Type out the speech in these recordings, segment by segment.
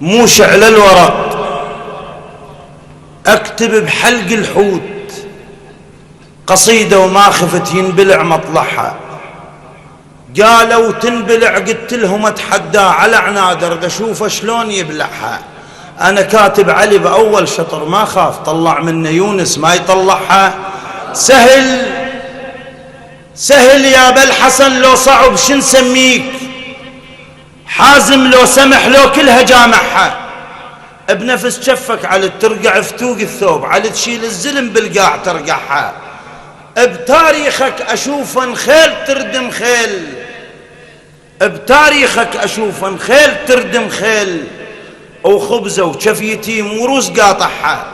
موش على الورق اكتب بحلق الحوت قصيدة وما خفت ينبلع مطلعها. قالوا تنبلع قلت لهم اتحدى على عنادر اشوفه شلون يبلعها. انا كاتب علي باول شطر ما خاف طلع منه يونس ما يطلعها. سهل سهل يا بالحسن لو صعب شن نسميك. حازم لو سمح لو كلها جامعها. بنفس شفك على ترقع فتوق الثوب على تشيل الزلم بالقاع ترقعها. بتاريخك اشوف خيل تردم خيل. بتاريخك اشوف خيل تردم خيل وخبزه وشف يتيم وروس قاطعها.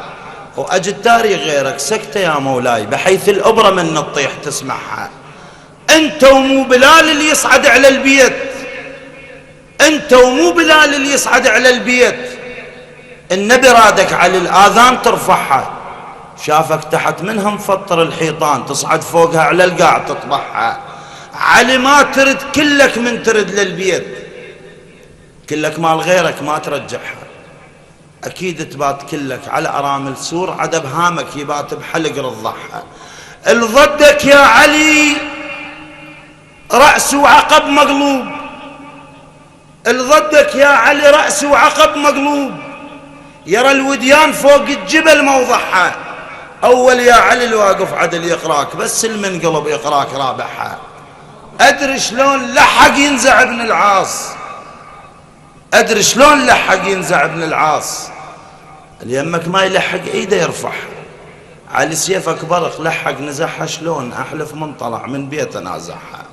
واجد تاريخ غيرك سكته يا مولاي بحيث الابره من الطيح تسمعها. انت ومو بلال اللي يصعد على البيت. انت ومو بلال اللي يصعد على البيت. النبي رادك على الاذان ترفعها. شافك تحت منها مفطر الحيطان تصعد فوقها على القاع تطبعها. علي ما ترد كلك من ترد للبيت. كلك مال غيرك ما ترجعها. اكيد تبات كلك على ارامل سور عدا بهامك يبات بحلق رضعها. الضدك يا علي رأس وعقب مقلوب. الضدك يا علي رأس وعقب مقلوب. يرى الوديان فوق الجبل موضحها. اول يا علي الواقف عدل يقراك بس المنقلب يقراك رابحها. ادري شلون لحق ينزع ابن العاص. ادري شلون لحق ينزع ابن العاص. اليمك ما يلحق ايده يرفعها. على سيفك برق لحق نزعها شلون احلف من طلع من بيته نازعها.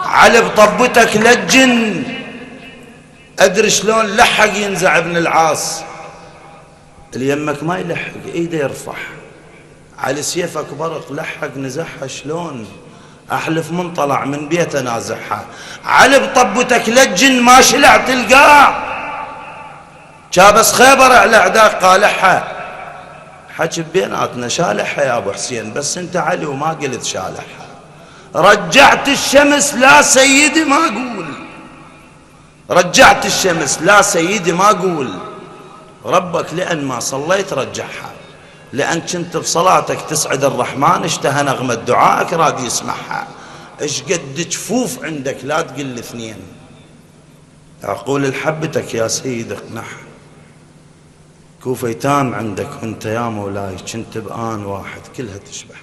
على بطبتك لجن. ادري شلون لحق ينزع ابن العاص. اليمك ما يلحق ايده يرفعها. على سيفك برق لحق نزعها شلون احلف من طلع من بيته نازعها. على بطبتك لجن ما شلعت القاع. جابس خيبر على اعداء قالحها. حكي بيناتنا شالحها يا ابو حسين بس انت علي وما قلت شالحها. رجعت الشمس لا سيدي ما اقول. رجعت الشمس لا سيدي ما اقول. ربك لان ما صليت رجعها. لان كنت بصلاتك تسعد الرحمن اشتهى نغمة دعائك راد يسمعها. ايش قد جفوف عندك لا تقل لي اثنين. اقول لحبتك يا سيد اقنعها. كوفيتان عندك وانت يا مولاي كنت بآن واحد كلها تشبه.